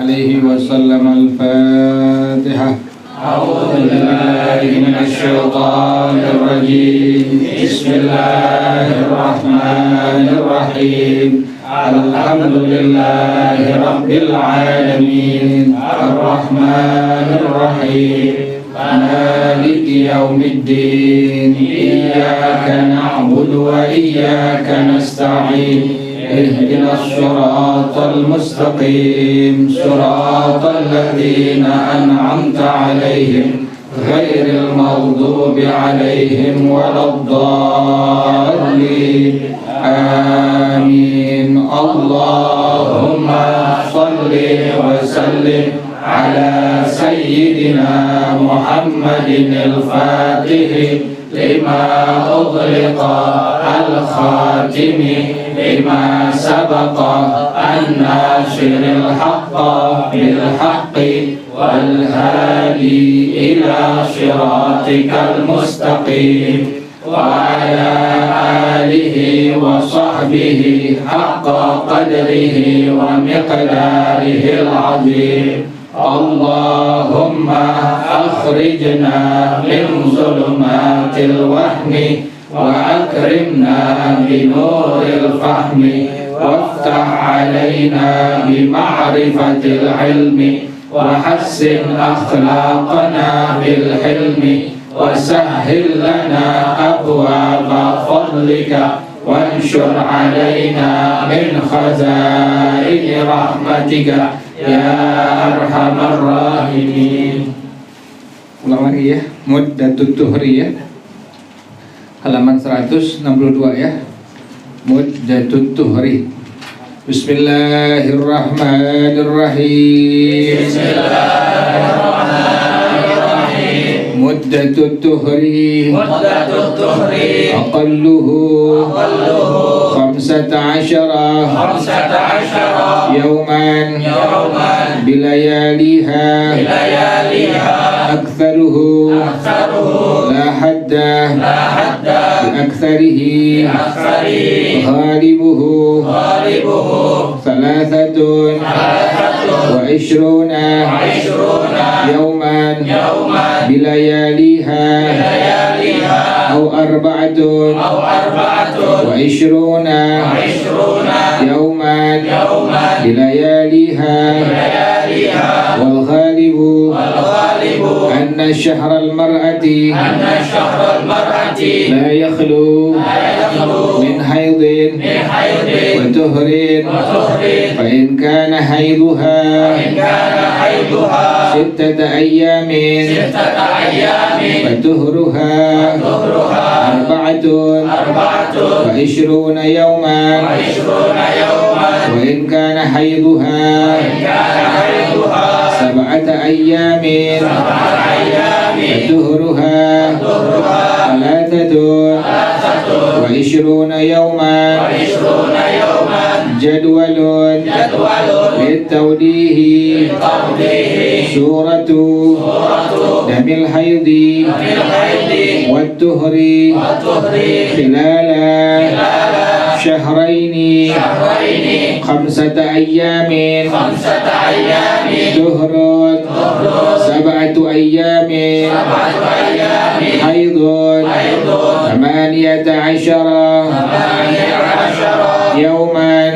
عليه وسلم. الفاتحة. أعوذ بالله من الشيطان الرجيم. بسم الله الرحمن الرحيم. الحمد لله رب العالمين الرحمن الرحيم مالك يوم الدين. إياك نعبد وإياك نستعين. اهدنا الصراط المستقيم صراط الذين أنعمت عليهم غير المغضوب عليهم ولا الضالين. آمين. اللهم صل وسلم على سيدنا محمد الفاتح لما أغلق الخاتم لما سبق الناصر الحق بالحق والهادي إلى صراطك المستقيم وعلى آله وصحبه حق قدره ومقداره العظيم. اللهم أخرجنا من ظلمات الوهم وأكرمنا بنور الفهم وافتح علينا بمعرفة العلم وحسن أخلاقنا بالحلم وسهل لنا أبواب فضلك وانشر علينا من خزائن رحمتك يا أرحم الراحمين. Ulang lagi ya, Muddatut Tuhri ya, halaman 162 ya, Muddatut Tuhri. Bismillahirrahmanirrahim. Bismillahirrahmanirrahim. Muddatut Tuhri. Muddatut Tuhri. Aqalluhu 15 yawman bilayaliha aktharuhu la hadda biaktharihi ghalibuhu thalathatun wa ishruna yawman bilayaliha aw arba'atun wa ishruna yawman bilayaliha wal ghalibu anna shahra al mar'ati la yakhlu min haydin wa tuhrin fa in kana hayduha sittata ayyamin wa tuhruha arba'atun wa ishruna yawman wa in kana hayduha sab'ata ayyamin wa tuhruha thalathatun wa ishruna yawman jadwalun litawdihi suratu damil haydi wat tuhri khilala syahraini 5 ayyamin tuhrun 7 ayyamin haidun 18 yawman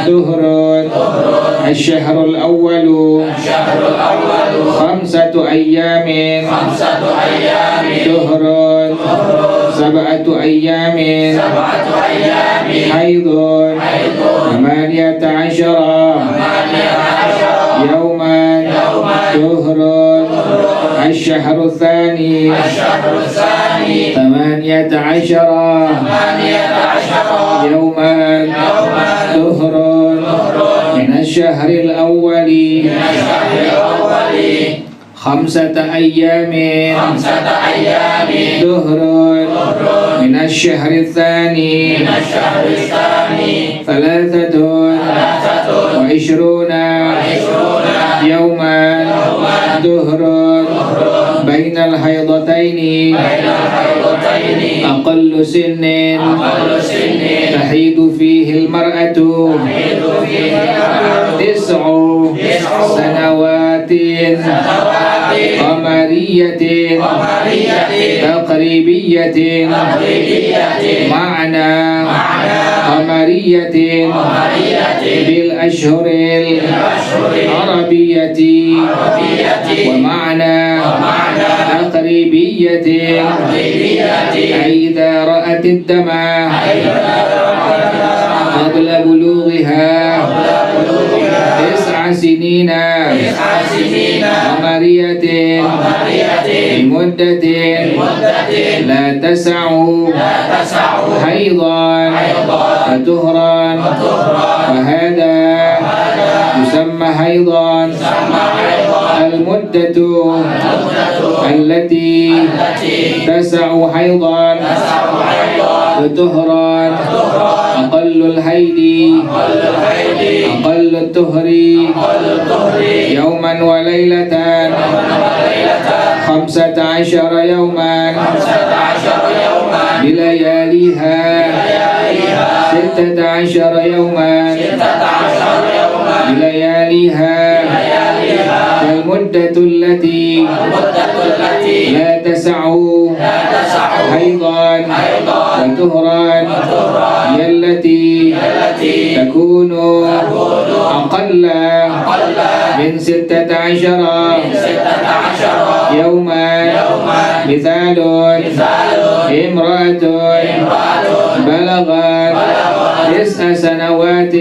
tuhrun الشهر الأول 5 أيام شهر 7 أيام حيض 18 يوما شهر الشهر الثاني 18 يوما شهر من الشهر الأول 5 أيام شهر من الشهر الثاني 23 يوما شهر بين الحيضتين أقل سن تحيض فيه المرأة 9 sanawatin qamariyatin taqribiyatin ma'na qamariyatin bil ashhuril arabiyati wa ma'na taqribiyatin ay idza ra'atid dama qabla bulughiha tis'a sinina qamariyatin bimuddatin la tas'u haydan fatuhran wa hadha yusamma haydan المدة التي تسع حيضا وطهرا أقل الحيض أقل الطهر يوما وليلة 15 يوما بلياليها 16 يوما بلياليها المدة التي لا تسع حيضا وطهرا هي التي تكون أقل من 16 يوما مثال امرأة بلغت 9 سنوات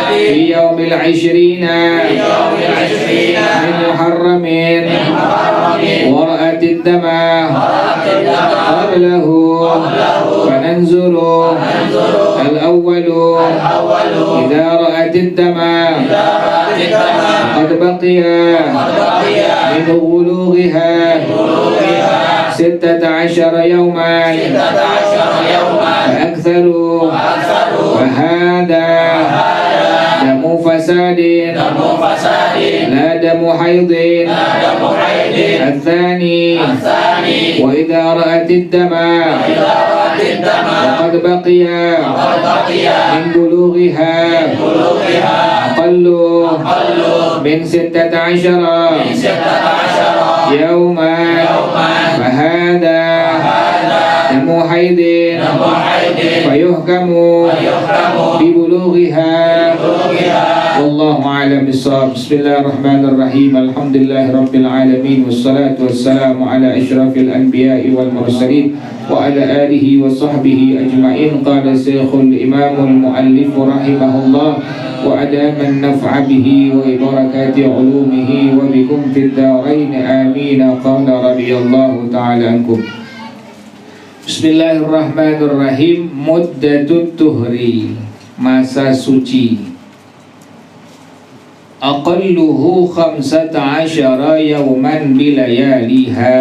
في يوم 20 من محرم ورأت الدم قبله فننظر الأول إذا رأت الدم قد بقي من بلوغها 16 يوما فأكثر وهذا دم فساد لا دم حيض الثاني وإذا رأت الدم وقد بقي من بلوغها أقل من 16 يوما فهذا دم حيض فيحكم ببلوغها والله أعلم بالصواب. Bismillahirrahmanirrahim. Alhamdulillahirabbil alamin wassalatu wassalamu ala asyrafil anbiya'i wal mursalin wa ala alihi wa sahbihi ajma'in. Qala Syekhul Imamul Muallif rahimahullah wa adaman naf'a bihi wa barakati ulumihi wa bikum fid darain amin. Qala radhiyallahu ta'ala ankum. Bismillahirrahmanirrahim. Muddatut tuhri, masa suci. Aqalluhu 15 yawman bilayaliha,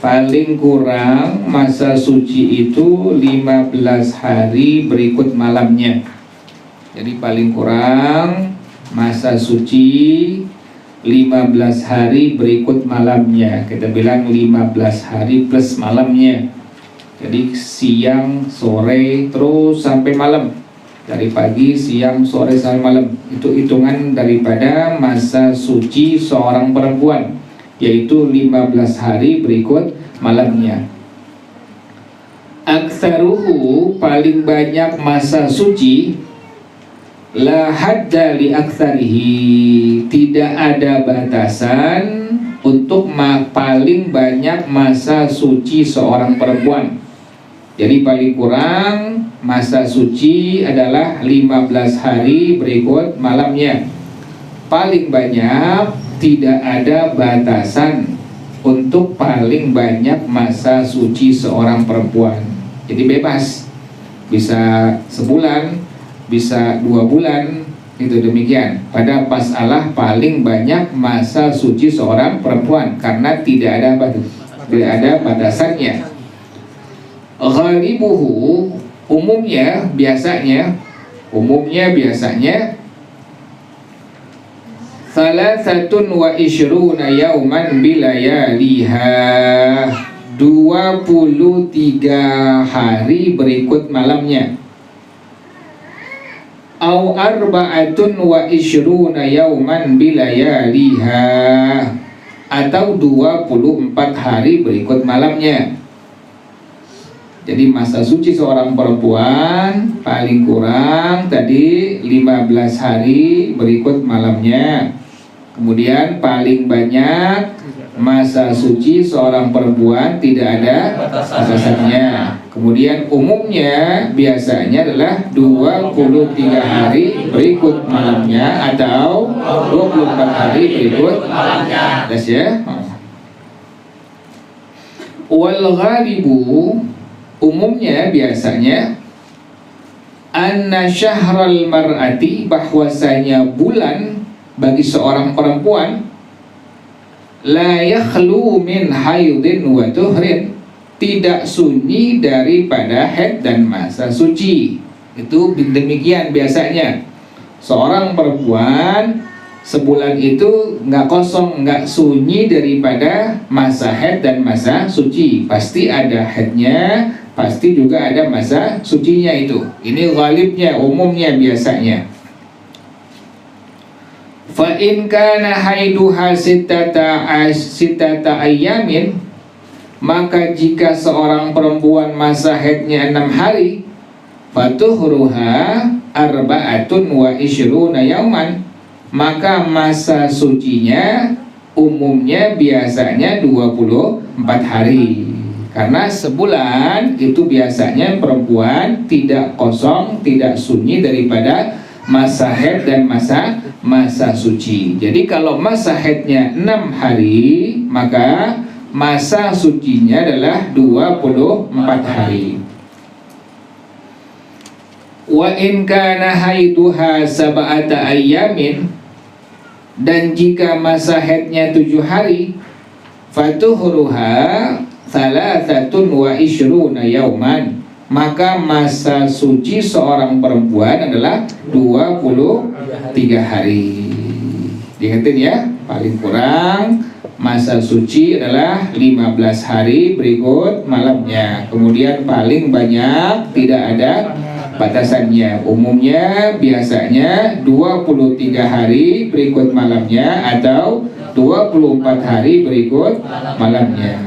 paling kurang masa suci itu 15 hari berikut malamnya. Jadi paling kurang masa suci 15 hari berikut malamnya. Kita bilang 15 hari plus malamnya. Jadi siang, sore, terus sampai malam. Dari pagi, siang, sore, sampai malam. Itu hitungan daripada masa suci seorang perempuan, yaitu 15 hari berikut malamnya. Aktsaruhu, paling banyak masa suci, la hadda li aktsarihi, tidak ada batasan untuk paling banyak masa suci seorang perempuan. Jadi paling kurang masa suci adalah 15 hari berikut malamnya. Paling banyak tidak ada batasan untuk paling banyak masa suci seorang perempuan. Jadi bebas, bisa sebulan, bisa 2 bulan, itu demikian. Pada masalah paling banyak masa suci seorang perempuan, karena tidak ada batasannya. Ghalibuhu, umumnya biasanya salasatun wa ishruna yauman bilayaliha, 23 hari berikut malamnya. au arba'atun wa ishruna yauman bilayaliha, atau 24 hari berikut malamnya. Jadi masa suci seorang perempuan paling kurang tadi 15 hari berikut malamnya. Kemudian paling banyak masa suci seorang perempuan tidak ada batasannya. Kemudian umumnya biasanya adalah 23 hari berikut malamnya atau 24 hari berikut malamnya. Jelas ya? Wal ghalibu, umumnya biasanya anna syahral mar'ati, bahwasanya bulan bagi seorang perempuan la yakhlu min haidin wa tuhrin, tidak sunyi daripada haid dan masa suci. Itu demikian biasanya. Seorang perempuan sebulan itu nggak kosong, nggak sunyi daripada masa haid dan masa suci. Pasti ada haidnya, pasti juga ada masa sucinya itu. Ini ghalibnya, umumnya biasanya. Fa in kana haiduha sittata ayyamin, maka jika seorang perempuan masa haidnya 6 hari, fatuhruha arba'atun wa ishruna yauman, maka masa sucinya umumnya biasanya 24 hari. Karena sebulan itu biasanya perempuan tidak kosong, tidak sunyi daripada masa haid dan masa suci. Jadi kalau masa haidnya 6 hari, maka masa sucinya adalah 24 hari. Wa in kana haiduha sab'ata ayyamin, dan jika masa haidnya 7 hari, fatuhruha thalathatun wa ishruna yauman, maka masa suci seorang perempuan adalah 23 hari. Diingetin ya, paling kurang masa suci adalah 15 hari berikut malamnya. Kemudian paling banyak tidak ada batasannya. Umumnya biasanya 23 hari berikut malamnya atau 24 hari berikut malamnya.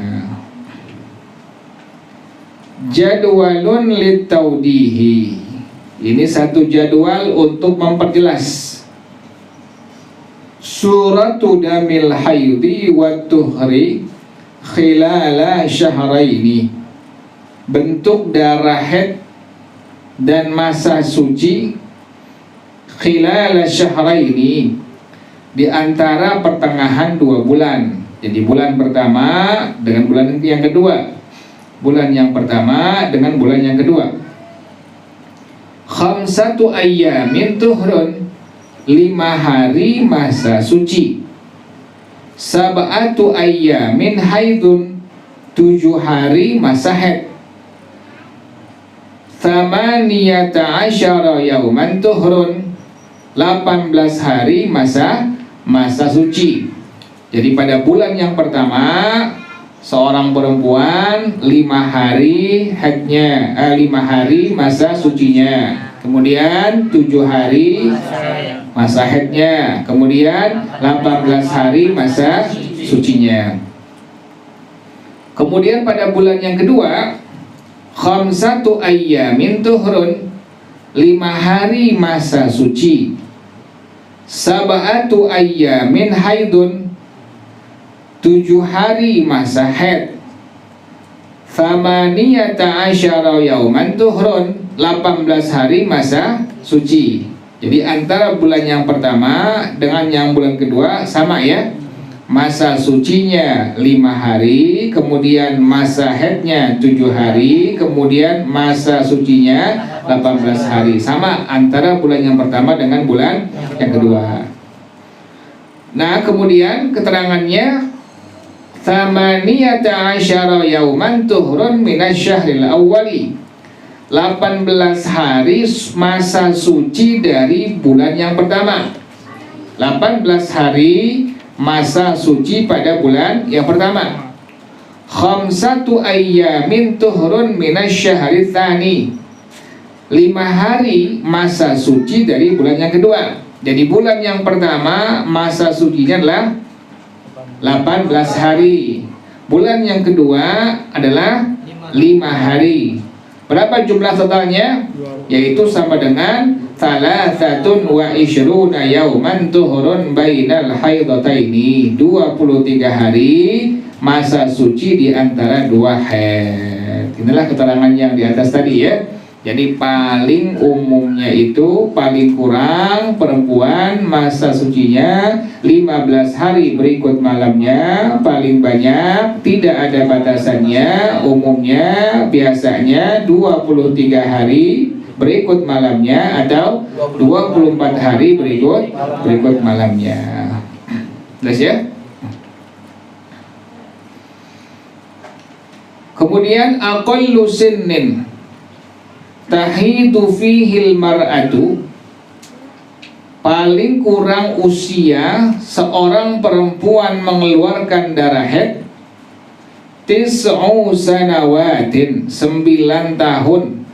Jadwalun litaudihi, ini satu jadwal untuk memperjelas. Suratu damil haidi wa tuhri khilala syahraini, bentuk darah haid dan masa suci khilala syahraini, di antara pertengahan 2 bulan. Jadi bulan pertama dengan bulan yang kedua, bulan yang pertama dengan bulan yang kedua. Khamsatu ayyamin tuhrun, 5 hari masa suci. Sab'atu ayyamin haidun, 7 hari masa haid. Thamaniyata asyara yauman tuhrun, 18 hari masa suci. Jadi pada bulan yang pertama seorang perempuan 5 hari haidnya, 5 hari masa sucinya, kemudian 7 hari masa haidnya, kemudian 18 hari masa sucinya. Kemudian pada bulan yang kedua, khamsatu ayyamin tuhrun, 5 hari masa suci. Sab'atu ayyamin haidun, 7 hari masa haid. Thamaniyata asyara yauman tuhrun, 18 hari masa suci. Jadi antara bulan yang pertama dengan yang bulan kedua sama ya. Masa sucinya 5 hari, kemudian masa haidnya 7 hari, kemudian masa sucinya 18 hari. Sama antara bulan yang pertama dengan bulan yang kedua. Nah, kemudian keterangannya Thamaniyata asyara yauman tuhrun minasyahril awwali, 18 hari masa suci dari bulan yang pertama. 18 hari masa suci pada bulan yang pertama. Khamsatu ayyamin tuhrun minasyahril tsani, 5 hari masa suci dari bulan yang kedua. Jadi bulan yang pertama masa sucinya adalah 18 hari. Bulan yang kedua adalah 5 hari. Berapa jumlah totalnya? Yaitu sama dengan 23 yauman tuhurun bainal haidataini, 23 hari masa suci di antara 2 haid. Inilah keterangan yang di atas tadi ya. Jadi paling umumnya itu paling kurang perempuan masa sucinya 15 hari berikut malamnya, paling banyak tidak ada batasannya, umumnya biasanya 23 hari berikut malamnya atau 24 hari berikut malamnya. Jelas ya? Kemudian aqallu sinnin tahidu fihil mar'atu, paling kurang usia seorang perempuan mengeluarkan darah haid 9 sanawatin, 9 tahun,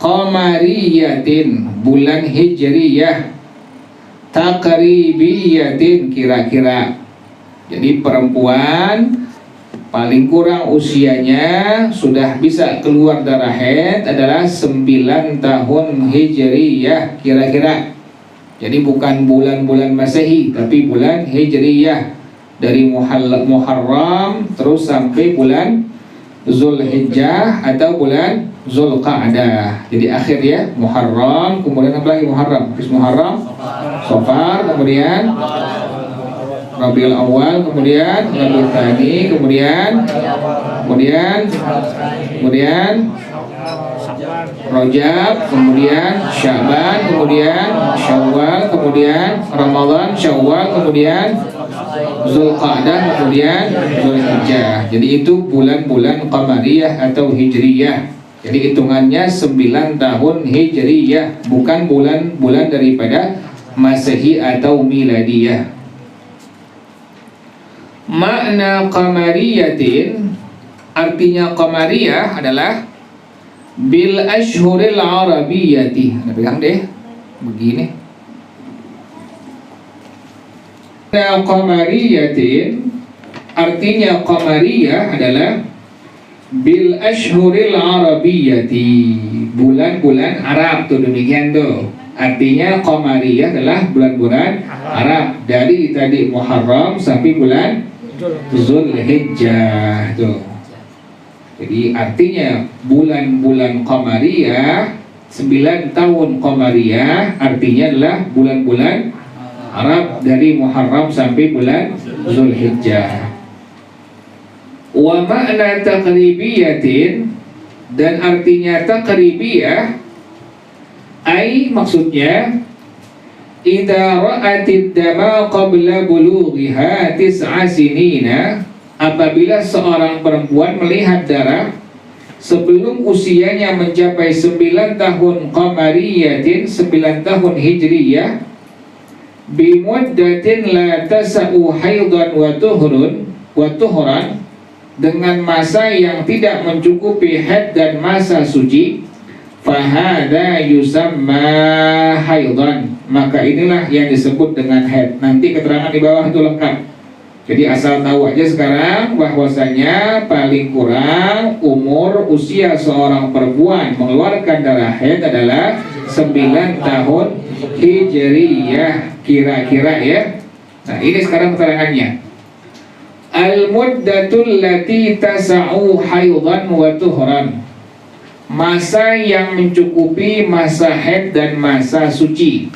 qamariyatin, bulan hijriyah, taqribiyatin, kira-kira. Jadi perempuan paling kurang usianya sudah bisa keluar darah haid adalah 9 tahun hijriyah kira-kira. Jadi bukan bulan-bulan Masehi, tapi bulan hijriyah, dari Muharram terus sampai bulan Zulhijjah atau bulan Zulqa'dah. Jadi akhir ya, Muharram, kemudian apa lagi Muharram? Terus Muharram, Safar, kemudian Rabiul Awal, kemudian Rabiul Tsani, kemudian Rajab, kemudian Sya'ban, kemudian Syawal, kemudian Ramadan, Syawal, kemudian Zulqa'dah, kemudian Zulhijjah. Jadi itu bulan-bulan qamariyah atau hijriyah. Jadi hitungannya 9 tahun hijriyah, bukan bulan-bulan daripada Masehi atau miladiyah. Makna qamariyatin, artinya qamariyah adalah bil ashhuril arabiyyati. Nah, pegang deh begini. Makna qamariyatin, artinya qamariyah adalah bil ashhuril arabiyyati, bulan-bulan Arab tuh, demikian tuh. Artinya qamariyah adalah bulan-bulan Arab, dari tadi Muharram sampai bulan Zulhijjah tuh. Jadi artinya bulan-bulan qamariyah, 9 tahun qamariyah artinya adalah bulan-bulan Arab dari Muharram sampai bulan Zulhijjah. Wa makna taqribiyatin, dan artinya taqribiyah ai maksudnya idza ra'atid dama qabla bulughiha 9 sinina, apabila seorang perempuan melihat darah sebelum usianya mencapai 9 tahun qamariyatin, 9 tahun hijriyah, bimuddatin la tasa'u haidan wa tuhran, dengan masa yang tidak mencukupi haid dan masa suci, fahada yusamma haidan, maka inilah yang disebut dengan haid. Nanti keterangan di bawah itu lengkap. Jadi asal tahu aja sekarang bahwasanya paling kurang umur usia seorang perempuan mengeluarkan darah haid adalah 9 tahun hijriyah kira-kira ya. Nah ini sekarang keterangannya. Al-muddatul lati tasa'u haidan wa tuhran, masa yang mencukupi masa haid dan masa suci.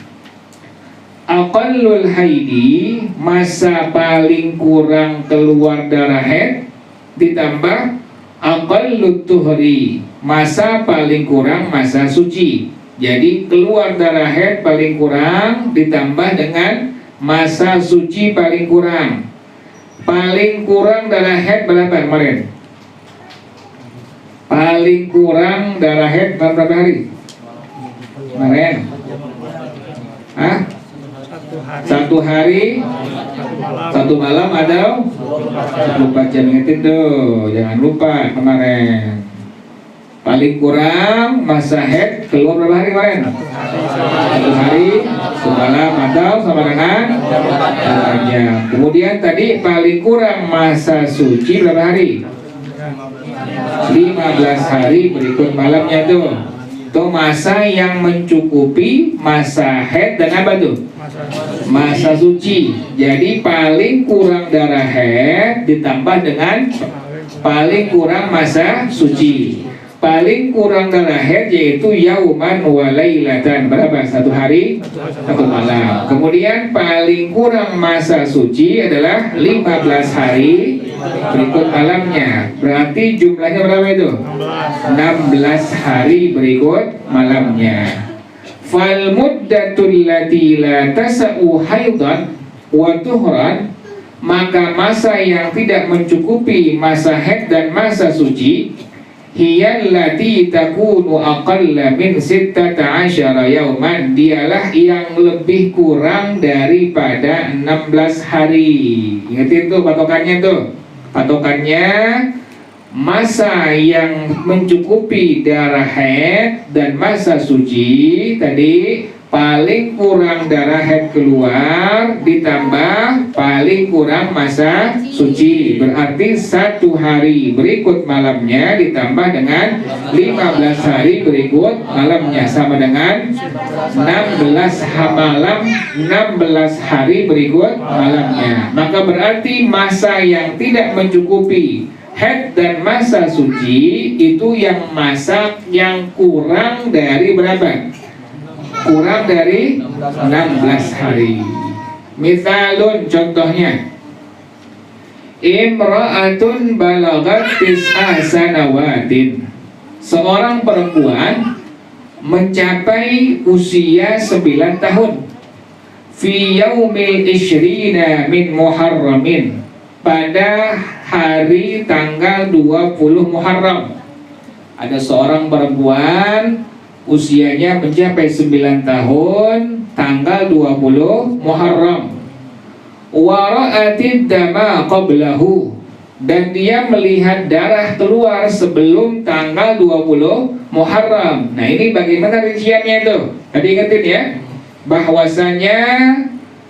Aqallul haidi, masa paling kurang keluar darah haid, ditambah aqallut tuhri, masa paling kurang masa suci. Jadi keluar darah haid paling kurang ditambah dengan masa suci paling kurang. Paling kurang darah haid berapa kemarin? Paling kurang darah haid berapa hari? Kemarin? Hah? 1 hari, 1 malam atau 24 jam, ingetin tuh, jangan lupa kemarin. Paling kurang masa haid keluar berapa hari kemarin? 1 hari, semalam atau sama dengan jalannya. Kemudian tadi paling kurang masa suci berapa hari? 15 hari berikut malamnya tuh. Itu masa yang mencukupi masa haid dan apa tuh? Masa suci. Jadi paling kurang darah haid ditambah dengan paling kurang masa suci. Paling kurang darah haid yaitu yauman wa lailatan, berapa? 1 hari 1 malam. Kemudian paling kurang masa suci adalah 15 hari berikut malamnya. Berarti jumlahnya berapa itu? 16 hari berikut malamnya. Fal muddatul lati la tasa'u haidan wa tuhran, maka masa yang tidak mencukupi masa haid dan masa suci, hiya allati takunu aqalla min 16 yauman, dialah yang lebih kurang daripada 16 hari. Ingatin tuh patokannya tuh. Patokannya masa yang mencukupi darah haid dan masa suci tadi paling kurang darah haid keluar ditambah paling kurang masa suci, berarti 1 hari berikut malamnya ditambah dengan 15 hari berikut malamnya sama dengan 16 hari berikut malamnya. Maka berarti masa yang tidak mencukupi haid dan masa suci itu yang masa yang kurang dari berapa? Kurang dari 16 hari. Misalun, contohnya, imra'atun balagat tis'a sanawatin, seorang perempuan mencapai usia 9 tahun, fi yaumil ishrina min muharramin, pada hari tanggal 20 Muharram. Ada seorang perempuan usianya mencapai 9 tahun tanggal 20 Muharram. Wa ra'atid dama qablahu, dan dia melihat darah keluar sebelum tanggal 20 Muharram. Nah, ini bagaimana rinciannya itu? Tadi ingetin ya, bahwasanya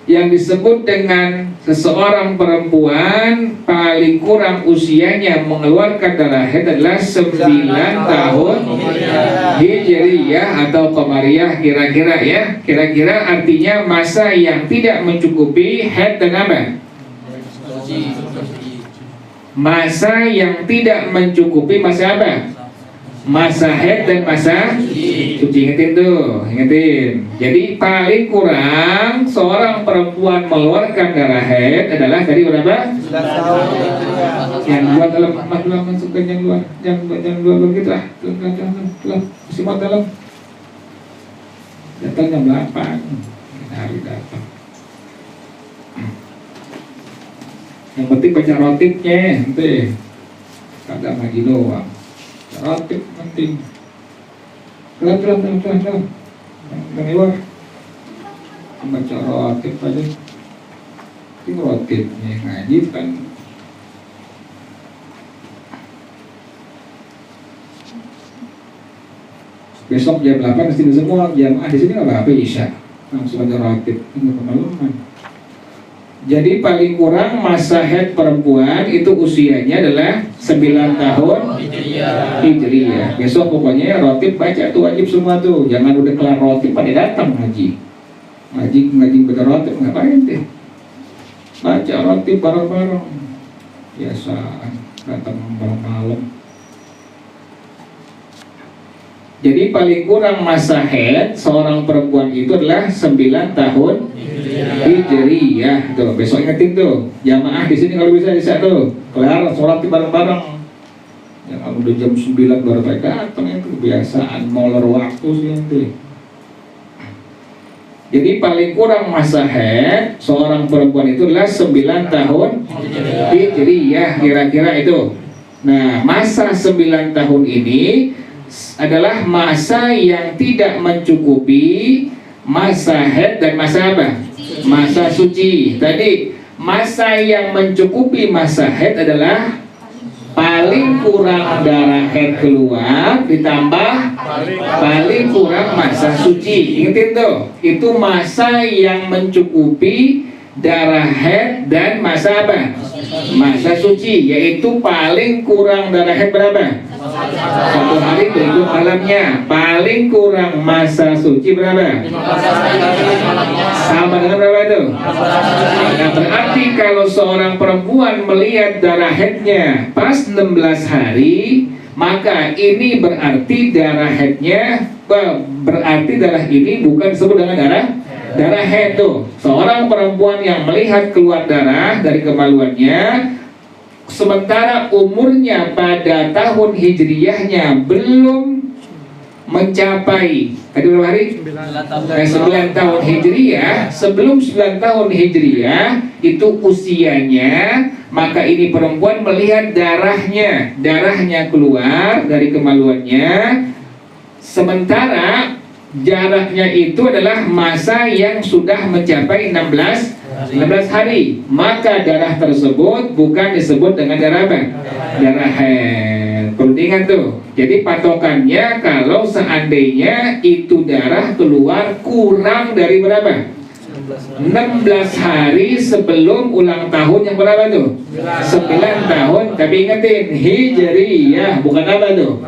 yang disebut dengan seseorang perempuan paling kurang usianya mengeluarkan darah haid adalah 9 tahun Hijriyah atau Qamariyah, kira-kira ya. Kira-kira artinya masa yang tidak mencukupi haid dan apa? Masa yang tidak mencukupi masa apa? Masa haid dan masa suci. Ingetin tuh, ingetin. Jadi paling kurang seorang perempuan mengeluarkan darah haid adalah tadi berapa? 11 tahun. Yang luar dalam, masukkan yang luar, yang luar begitu lah. Dalam, simak dalam. Datang jam 8. Hari datang. Yang penting baca rotipnya, nanti kadang lagi doang. Rotip penting. Pelan. Mewah. Baca rotip aja. Ini rotipnya ngaji kan. Besok jam 8 mesti semua jamaah di sini nggak apa-apa Isya. Langsung baca rotip. Ini kemaluan. Jadi paling kurang masa haid perempuan itu usianya adalah 9 tahun Hijriyah. Besok pokoknya rotib baca tuh, wajib semua tuh. Jangan udah kelar rotib pada datang ngaji baca rotib, ngapain deh. Baca rotib bareng-bareng. Biasa datang malam-malam. Jadi paling kurang masa haid seorang perempuan itu adalah 9 tahun Hijriyah. Tuh, besok ingetin tuh. Jamaah di sini kalau bisa tuh. Kelar sholat bareng-bareng. Ya kalau udah jam 9 baru datang, itu kebiasaan molor waktu sih nanti. Jadi paling kurang masa haid seorang perempuan itu adalah 9 tahun Hijriyah, kira-kira itu. Nah, masa 9 tahun ini adalah masa yang tidak mencukupi masa haid dan masa apa? Masa suci. Tadi masa yang mencukupi masa haid adalah paling kurang darah haid keluar ditambah paling kurang masa suci. Ingetin tuh, itu masa yang mencukupi darah haid dan masa apa? Masa suci, yaitu paling kurang darah haid berapa? 1 hari berikut malamnya. Paling kurang masa suci berapa? Sama dengan berapa itu? Nah, berarti kalau seorang perempuan melihat darah haidnya pas 16 hari, maka ini berarti darah haidnya, berarti darah ini bukan disebut dengan darah haid tuh. Seorang perempuan yang melihat keluar darah dari kemaluannya sementara umurnya pada tahun hijriyahnya belum mencapai tadi berapa hari? 9 tahun hijriyah. Sebelum 9 tahun hijriyah itu usianya, maka ini perempuan melihat darahnya keluar dari kemaluannya, sementara jaraknya itu adalah masa yang sudah mencapai 16 hari, maka darah tersebut bukan disebut dengan darah apa? Darah haid. Perlu diingat tuh. Jadi patokannya kalau seandainya itu darah keluar kurang dari berapa? 16 hari sebelum ulang tahun yang berapa tuh? 9 tahun. Tapi ingetin, hijriyah, bukan apa tuh?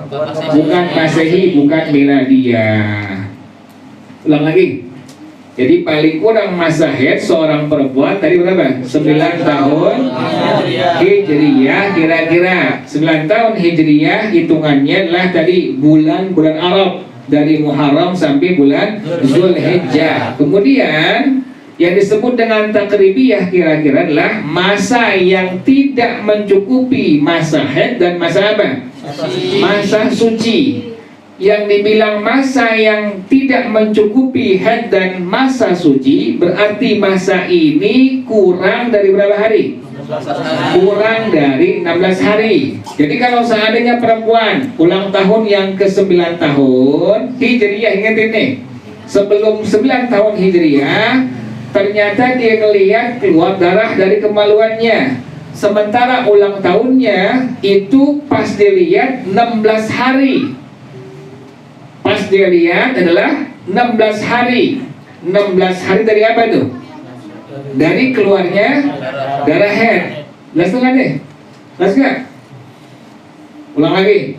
Bukan masehi, bukan miladiyah. Ulang lagi. Jadi paling kurang masa haid seorang perempuan tadi berapa? 9 tahun hijriyah, kira-kira 9 tahun hijriyah hitungannya adalah tadi bulan Arab, dari Muharram sampai bulan Zulhijjah. Kemudian yang disebut dengan takribiyah kira-kira adalah masa yang tidak mencukupi masa haid dan masa apa? Masa suci. Yang dibilang masa yang tidak mencukupi haid dan masa suci berarti masa ini kurang dari berapa hari? Kurang dari 16 hari. Jadi kalau seandainya perempuan ulang tahun yang ke-9 tahun hijriyah, ingat ini, sebelum 9 tahun hijriyah ternyata dia melihat keluar darah dari kemaluannya, sementara ulang tahunnya itu pas dilihat 16 hari. Pas dia lihat adalah 16 hari. 16 hari dari apa itu? Dari keluarnya darah haid. Jelas tuh kan deh? Jelas gak? Ulang lagi.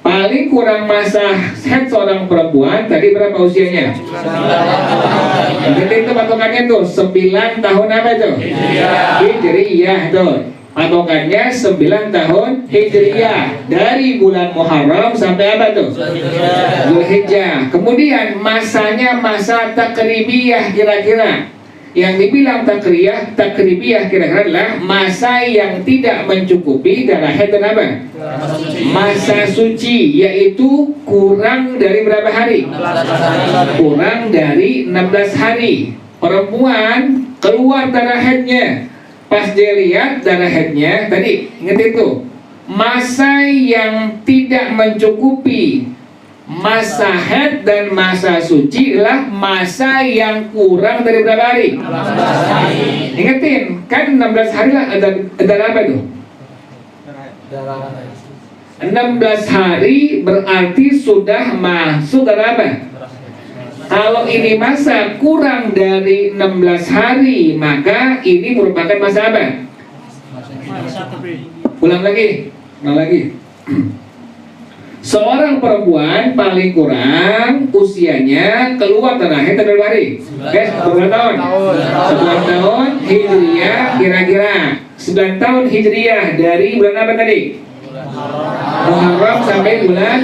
Paling kurang masa haid seorang perempuan tadi berapa usianya? Jadi itu patokannya tuh 9 tahun apa itu? Hijriyah tuh. Patokannya 9 tahun hijriyah, dari bulan Muharram sampai apa tuh? Zulhijjah. Kemudian masanya masa takribiyah kira-kira. Yang dibilang takribiyah kira-kira adalah masa yang tidak mencukupi darah haid dan apa? Masa suci, yaitu kurang dari berapa hari? Kurang dari 16 hari. Perempuan keluar darah haidnya, pas dia lihat darah haidnya tadi, ingat itu, masa yang tidak mencukupi masa haid dan masa suci adalah masa yang kurang dari berapa hari? 16 hari. Ingetin, kan 16 hari lah ada apa itu? 16 hari berarti sudah masuk darah apa? Kalau ini masa kurang dari 16 hari, maka ini merupakan masa apa? Ulang lagi. Seorang perempuan paling kurang usianya keluar darah haid berapa hari? Berapa tahun? 9 tahun hijriyah kira-kira. 9 tahun hijriyah dari bulan apa tadi? Muharram sampai bulan.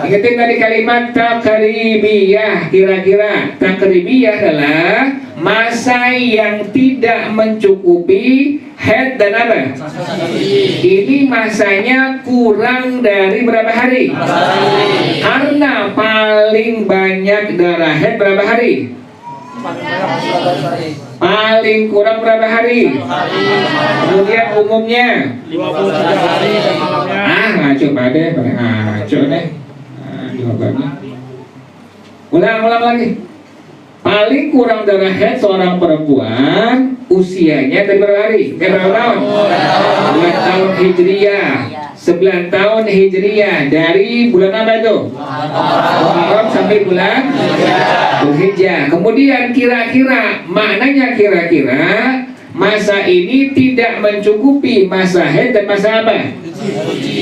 Ingetin tadi kalimat takribiyah, kira-kira. Takribiyah adalah masa yang tidak mencukupi haid dan apa? Ini masanya kurang dari berapa hari? Karena paling banyak darah haid berapa hari? Paling kurang berapa hari? Kemudian umumnya 23 hari dan malamnya. ngaco pada ngaco nih jawabannya. Ulang lagi. paling kurang darah haid seorang perempuan usianya dari berapa hari? Berapa tahun? 9 tahun Hijriyah. 9 tahun Hijriyah dari bulan apa itu? Muharram sampai bulan Dzulhijjah. Kemudian kira-kira maknanya kira-kira masa ini tidak mencukupi masa haid dan masa apa?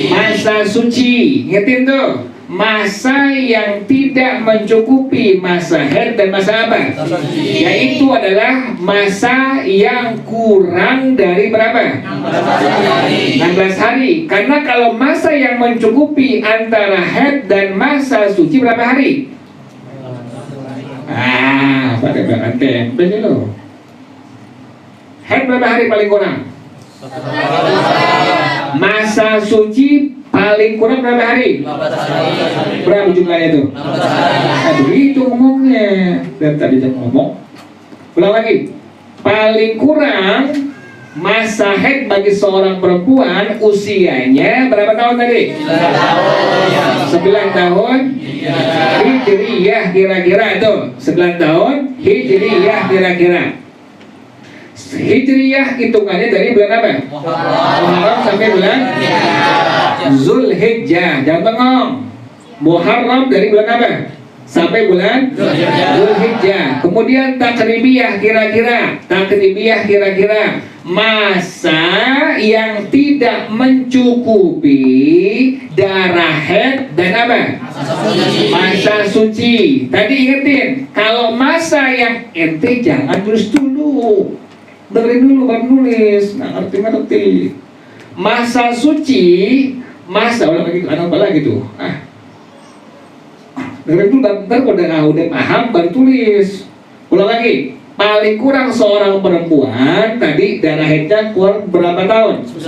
Masa suci. Ingetin tuh. Masa yang tidak mencukupi masa haid dan masa apa? Yaitu adalah masa yang kurang dari berapa? 16 hari. Karena kalau masa yang mencukupi antara haid dan masa suci berapa hari? Pada berapa tempe lo? Haid berapa hari paling kurang? Masa suci paling kurang berapa hari? Berapa jumlahnya itu? Aduh, itu ngomongnya. Dan tadi saya ngomong. Ulang lagi. Paling kurang masa haid bagi seorang perempuan usianya berapa tahun tadi? 9 tahun Hijriyah kira-kira itu. 9 tahun Hijriyah kira-kira. Hijriyah hitungannya dari bulan apa? Muharram sampai bulan Dzulhijjah. Jangan bengong. Muharram dari bulan apa? Sampai bulan Dzulhijjah. Kemudian takribiyah kira-kira. Takribiyah kira-kira masa yang tidak mencukupi darah haid dan apa? Masa suci. Tadi ingetin, kalau masa yang ente jangan tulis dulu. Dengerin dulu baru nulis. Nah, ngerti. Masa suci, masa ulang lagi apa lagi tuh? Dengerin dulu bentar udah paham baru tulis. Ulang lagi. Paling kurang seorang perempuan tadi darah haidnya kurang berapa tahun? 9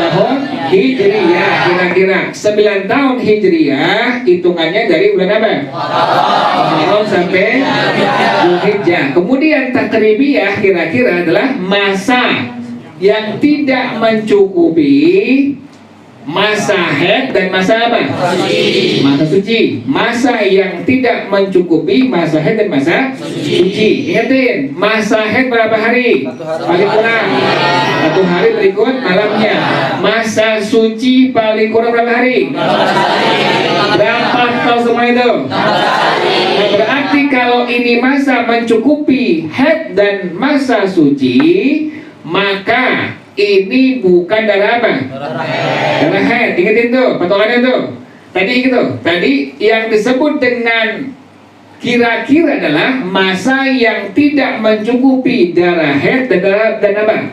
tahun Hijriyah kira-kira. 9 tahun Hijriyah hitungannya dari bulan apa? Muharram sampai Dzulhijjah. Kemudian takribiyah kira-kira adalah masa yang tidak mencukupi masa haid dan masa apa? Masa suci. Masa yang tidak mencukupi masa haid dan masa suci. Ingatin, masa haid berapa hari? Paling kurang 1 hari berikut malamnya. Masa suci paling kurang berapa hari? Berapa tahu semua itu? Nah, berarti kalau ini masa mencukupi haid dan masa suci, maka ini bukan darah apa? Darah haid. Ingetin tuh, patokannya tuh. Tadi gitu. Tadi yang disebut dengan kira-kira adalah masa yang tidak mencukupi darah haid dan apa?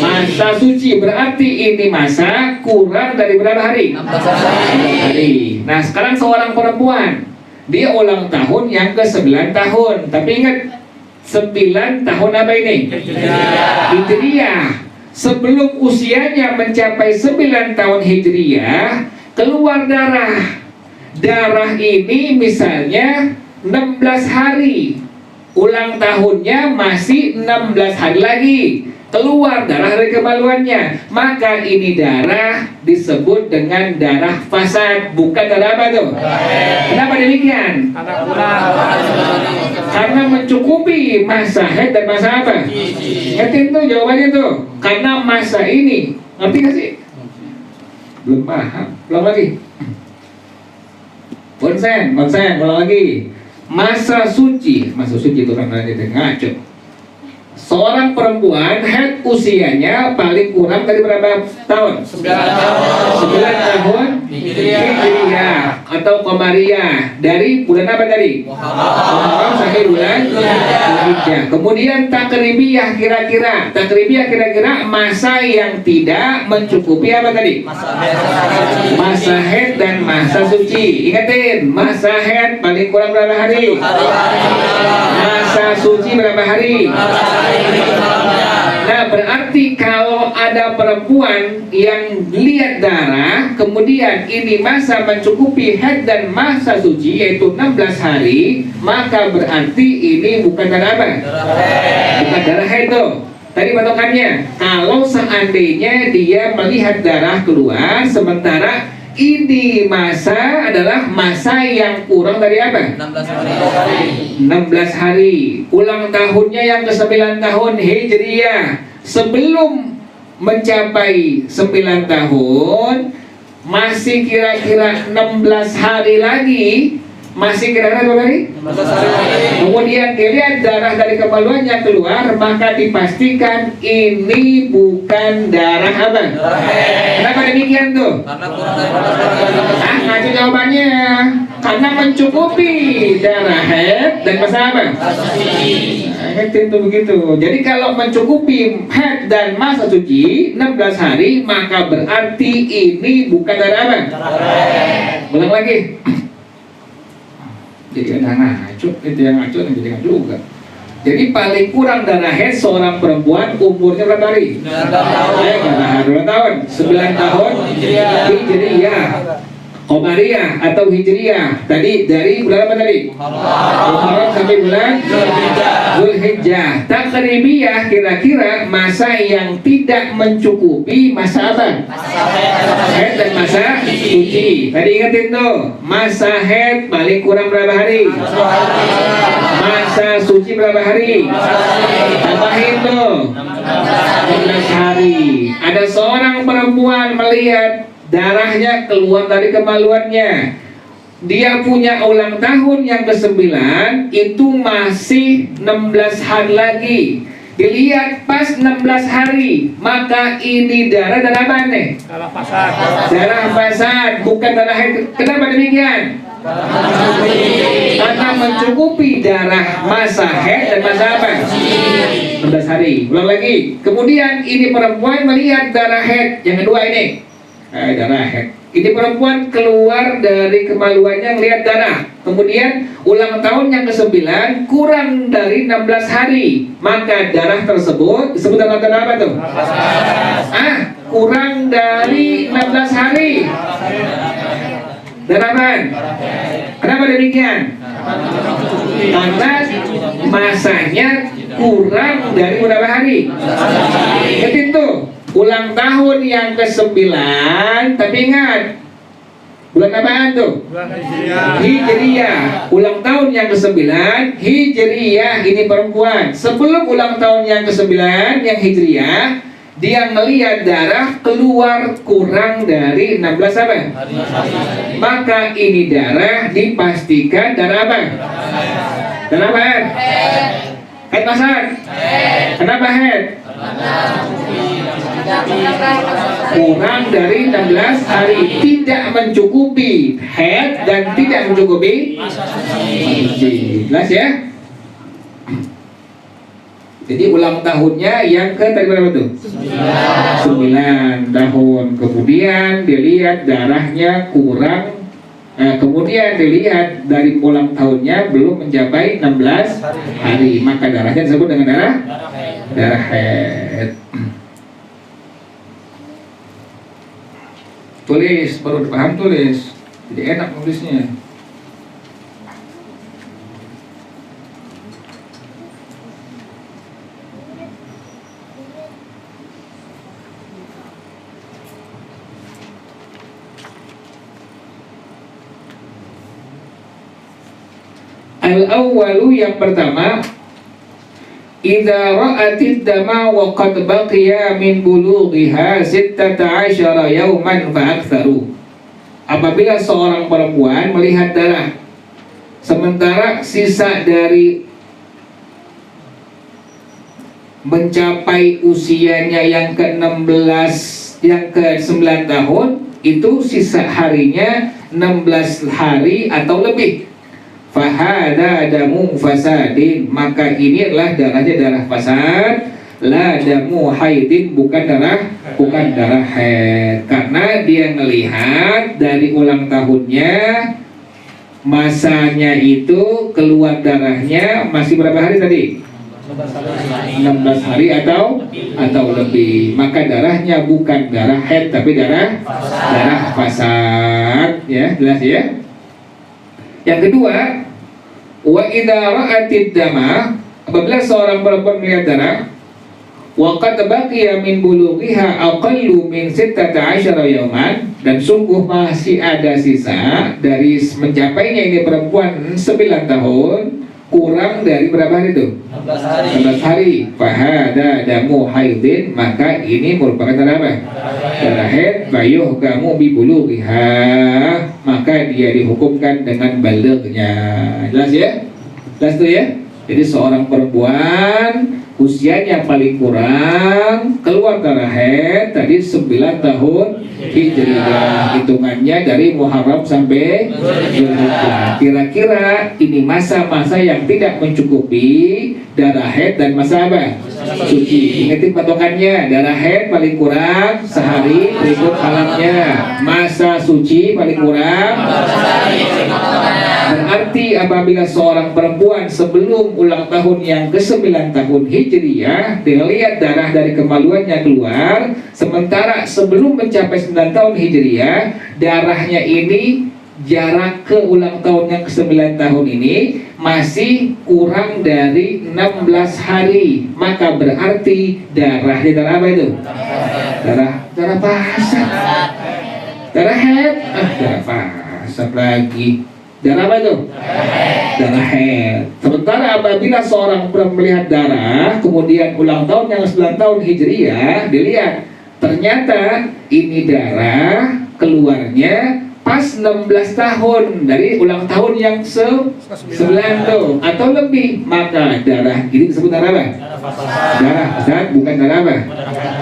Masa suci. Berarti ini masa kurang dari berapa hari? 16 hari. Nah, sekarang seorang perempuan, dia ulang tahun yang ke-9 tahun. Tapi ingat, 9 tahun apa ini? Hijriyah. Sebelum usianya mencapai 9 tahun Hijriyah, keluar darah. Darah ini misalnya 16 hari. Ulang tahunnya masih 16 hari lagi. Keluar darah dari kemaluannya. Maka ini darah disebut dengan darah fasad. Bukan darah apa tuh? Kenapa demikian? Karena mencukupi masa haid dan masa apa? Ngerti tuh jawabannya tuh. Karena masa ini. Ngerti gak sih? Belum paham. Ulang lagi. Konsen, ulang lagi. Masa suci itu kan ada ngaco. Seorang perempuan haid usianya paling kurang dari berapa tahun? 9 tahun Hijriyah atau Qamariyah. Dari bulan apa tadi? Muharram sampai bulan Dzulhijjah. Kemudian takribiyah kira-kira masa yang tidak mencukupi apa tadi? Masa haid dan masa suci. Ingatin, masa haid paling kurang berapa hari? Masa suci berapa hari? Nah, berarti kalau ada perempuan yang lihat darah, kemudian ini masa mencukupi haid dan masa suci, yaitu 16 hari, maka berarti ini bukan darah apa? Bukan darah haid tuh. Tadi patokannya, kalau seandainya dia melihat darah keluar, sementara ini masa adalah masa yang kurang dari apa? 16 hari. Ulang tahunnya yang ke-9 tahun Hijriah. Sebelum mencapai 9 tahun, masih kira-kira 16 hari lagi. Masih kira-kira berapa hari? 16 hari lagi. Kemudian dilihat darah dari kemaluannya keluar, maka dipastikan ini bukan darah apa? Kenapa demikian tuh? Karena kurang dari 16 hari. Ngaco jawabannya. Karena mencukupi darah haid dan masa apa? Itu begitu. Jadi kalau mencukupi haid dan masa suci 16 hari, maka berarti ini bukan darah apa? Ulang lagi. Jadi ada ngaco, itu yang ngaco dan jadi ngaco juga. Jadi paling kurang darah haid seorang perempuan umurnya berapa hari? 9 tahun. 9 tahun Hijriyah. Qamariyah atau Hijriyah. Tadi dari bulan apa tadi? Muharram sampai bulan Zulhijjah. Takribiyah kira-kira masa yang tidak mencukupi masa apa? Haid dan masa suci. Tadi ingatin tuh, masa haid paling kurang berapa hari? Masa suci berapa hari? Tambahin tuh 16 hari. Ada seorang perempuan melihat darahnya keluar dari kemaluannya. Dia punya ulang tahun yang ke-9, itu masih 16 hari lagi. Dilihat pas 16 hari, maka ini darah apa nih? Darah fasad. Darah fasad, bukan darah haid. Kenapa demikian? Karena mencukupi darah masa haid dan masa apa? 16 hari. Ulang lagi. Kemudian ini perempuan melihat darah haid yang kedua ini. Darah haid. Ini perempuan keluar dari kemaluannya melihat darah. Kemudian ulang tahun yang ke-9 kurang dari 16 hari. Maka darah tersebut disebut dalam darah apa tuh? Kurang dari 16 hari. Darah apa? Kenapa demikian? Karena masanya kurang dari berapa hari? Ketin tuh. Ulang tahun yang ke-9, tapi ingat bulan apaan tuh? Hijriyah. Ulang tahun yang ke-9 Hijriyah, ini perempuan. Sebelum ulang tahun yang ke-9 yang Hijriyah, dia melihat darah keluar kurang dari 16 apa? Maka ini darah dipastikan darah apa? Darah apa? Haid masad? Kenapa haid? Kurang dari 16 hari, tidak mencukupi haid dan tidak mencukupi jelas ya. Jadi ulang tahunnya yang ke tadi berapa tuh? 9 tahun. Kemudian dilihat darahnya kurang. Kemudian dilihat dari ulang tahunnya belum mencapai 16 hari, maka darahnya disebut dengan darah haid. Tulis, baru paham tulis. Jadi enak nulisnya. Al-awwalu yang pertama, idza ra'atid dama wa qad baqiya min bulughiha 16 yawman fa aktsaru. Apabila seorang perempuan melihat darah sementara sisa dari mencapai usianya yang ke-16 yang ke-9 tahun, itu sisa harinya 16 hari atau lebih. Fahada damu fasadin, maka ini adalah darahnya darah fasad, la damu haidin, bukan darah haid. Karena dia melihat dari ulang tahunnya masanya itu keluar darahnya masih berapa hari tadi? 16 hari atau lebih. Maka darahnya bukan darah haid tapi darah fasad, ya, jelas ya. Yang kedua, wa idza ra'atid dama, apabila seorang perempuan melihat darah Wa qad baqiya min bulughiha aqallu min 16 yawman, dan sungguh masih ada sisa dari mencapainya ini perempuan 9 tahun, kurang dari berapa hari itu? 11 hari. Fahada damu haidin, maka ini merupakan darah apa? Darah haid. Bayuh kamu bibulughiha, maka dia dihukumkan dengan balignya. Jelas ya? Jelas tuh ya? Jadi seorang perempuan usianya paling kurang keluar darah haid tadi 9 tahun Hijriah, hitungannya dari Muharram sampai Dzulhijjah. Kira-kira ini masa-masa yang tidak mencukupi darah haid dan masa apa? Suci. Ingatin patokannya, darah haid paling kurang sehari berikut halamnya. Masa suci paling kurang. Berarti apabila seorang perempuan sebelum ulang tahun yang ke-9 tahun Hijriah dilihat darah dari kemaluannya keluar, sementara sebelum mencapai 9 tahun Hijriah darahnya ini jarak ke ulang tahun yang ke-9 tahun ini masih kurang dari 16 hari, maka berarti darahnya darah apa itu? Darah fasad. Darah haid. Darah fasad lagi. Darah apa itu? Darah haid. Sementara apabila seorang melihat darah kemudian ulang tahun yang 9 tahun Hijriah dilihat ternyata ini darah keluarnya pas 16 tahun dari ulang tahun yang 9 tuh atau lebih, maka darah ini disebut darah apa? Darah fasad, bukan darah apa?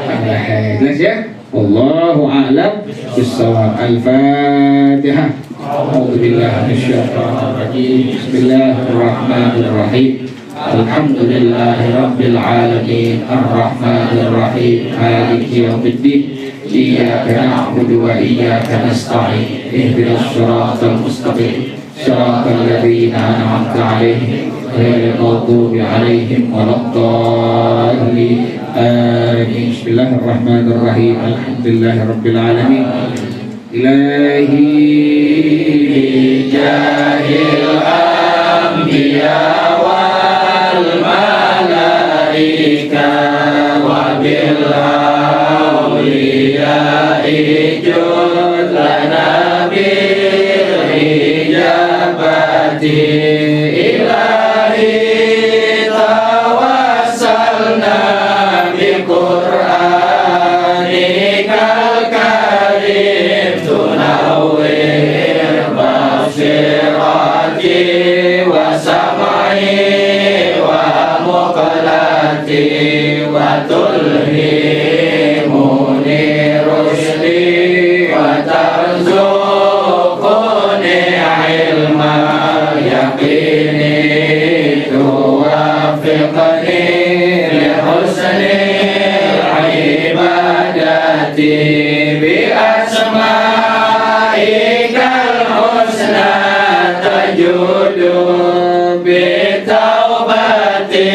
Darah haid. Jelas ya? Wallahu a'lam bissawab. Al-Fatihah. A'udzu billahi minasyaitonir rajim. Bismillahirrahmanirrahim. Alhamdulillahi rabbil alamin. Arrahmanir rahim. Maliki yaumiddin. Iyyaka na'budu wa iyyaka nasta'in. Ihdinas siratal mustaqim. Siratal ladzina an'amta 'alaihim ghairil maghdubi 'alaihim waladdallin. Amin. Bismillahirrahmanirrahim. Alhamdulillahirabbil alamin. Ilahi bijahil anbiya wal malaika wa bil awliya ijud lana bil ijabati. Ilahi tawassalna bi Qur'anikal karim tunawwir basirati wa sam'i wa muqallati wa tulhimuni rushdi wa tarzuquni ilma yaqini tuwafiqni li husni ibadati bi asma'ikal husna tajudu bi taubati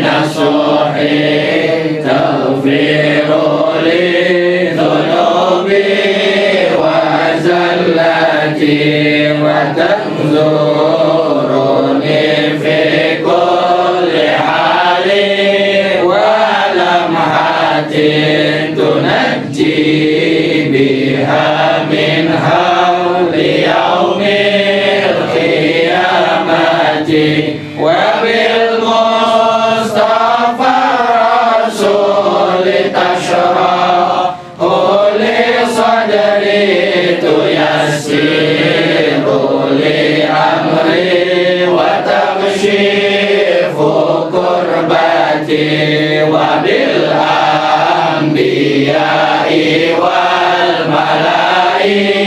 nasuhi taghfiru li dhunubi wa zallati wa tanzuruni fi kulli hali wa lamhatin tunajji biha min hawli yaumil qiyamati wa bil mustafa rasul tashrahu li sadri tuyassiru li amri wa takshifu kurbati wa bil anbiya'i wal malaikatil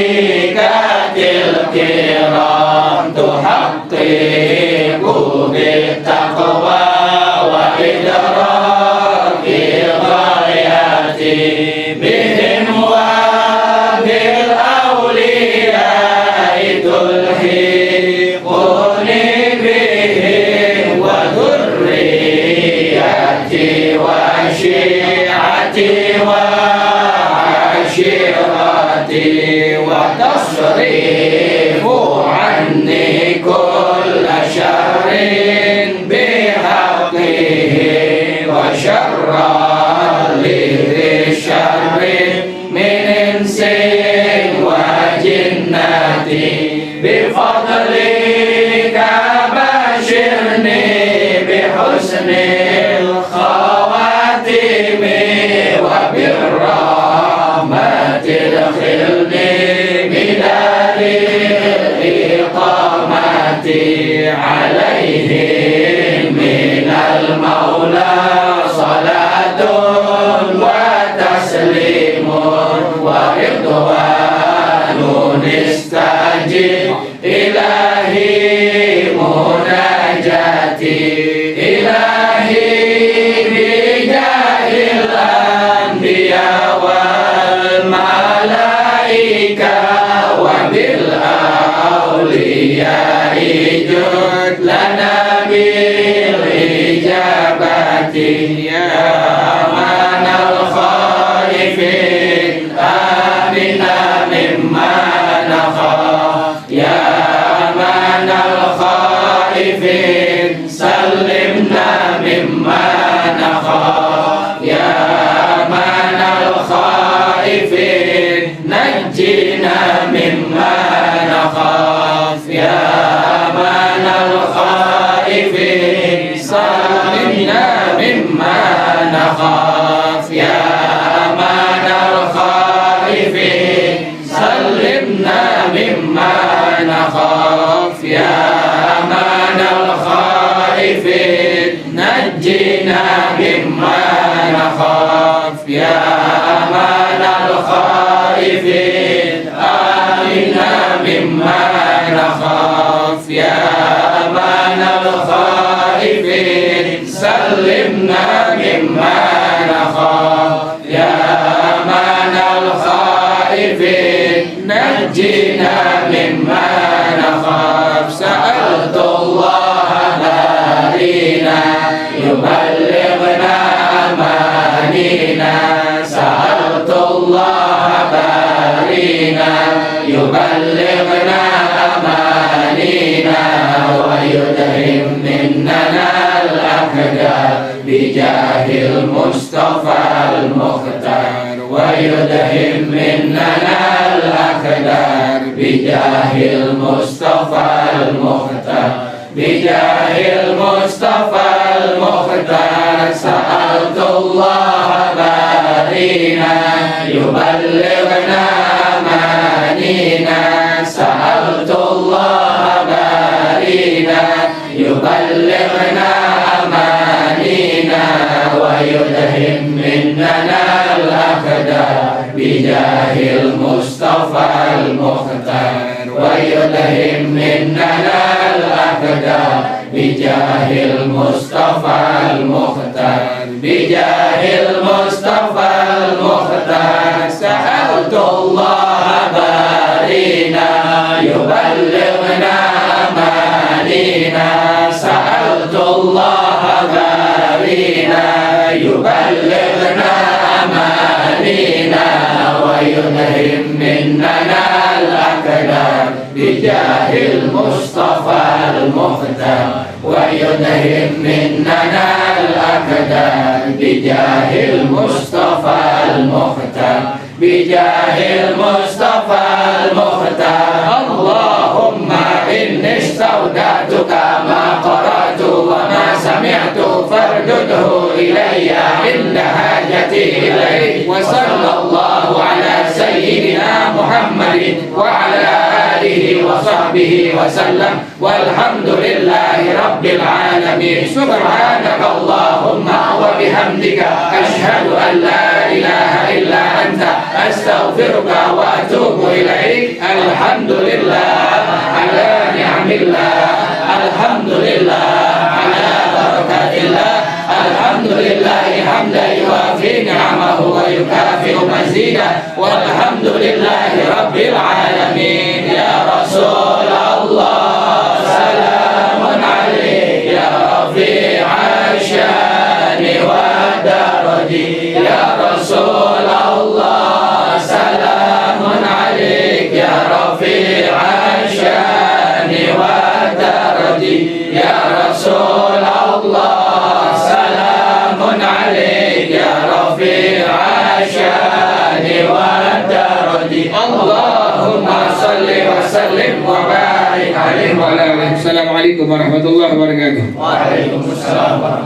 kiram tuhaqqiqu bit taqwa wa idraki ghayati bihim wa bil awliya'i tulhiquni bihim wa dhurriyyati wa syi'ati wa ashirati wa tasrifu anni kulla syarrin bihaqqihi wa syarra يا أمان الخائفين آمنا مما نخاف يا أمان الخائفين سلمنا مما نخاف يا أمان الخائفين نجنا مما نخاف يا أمان الخائفين سلمنا مما نخاف يا أمان الخائفين سلمنا مما نخاف يا أمان الخائفين نجنا مما نخاف يا أمان الخائفين آمنا مما نخاف يا أمان الخائفين سلمنا مما نخاف يا أمان الخائفين نجنا مما نخاف سألت الله بارينا يبلغنا أمانينا سألت الله بارينا يبلغنا أمانينا ويدهم مننا الأكدار بجاه المصطفى المختار ويدهم مننا الأكدار بجاه المصطفى المختار بجاه المصطفى المختار سألت الله بارينا يبلغنا أمانينا سألت الله بارينا يبلغنا أمانينا ويدهم مننا الأقدار بجاه المصطفى المختار ويدهم مننا الأقدار بجاه المصطفى المختار بجاه المصطفى المختار سألت الله بارينا يبلغنا أمانينا سألت الله بارينا يبلغنا أمانينا ويدهم مننا الأقدار بجاه المصطفى المختار ويدهم مننا الأقدار بجاه المصطفى المختار بجاه المصطفى المختار اللهم إني استودعتك ما قرأت وما سمعت فاردده إلي عند حاجتي إليه وصلى الله على سيدنا محمد وعلى آله وصحبه وسلم والحمد لله رب العالمين سبحانك اللهم وبحمدك أشهد أن لا إله إلا أنت أستغفرك وأتوب إليك الحمد لله على نعم الله الحمد لله على بركات الله الحمد لله حمدا يوافي نعمه ويكافئ مزيدا والحمد لله رب العالمين يا رسول الله سلام عليك يا رفيع الشان والدرج يا رسول الله سلام عليك يا رفيع الشان والدرج يا رسول الله سلام عليك يا رفيع الشان والدرج اللهم صل وسلم وبارك عليه وعلى آله. السلام عليكم ورحمة الله وبركاته. Waalaikumsalam.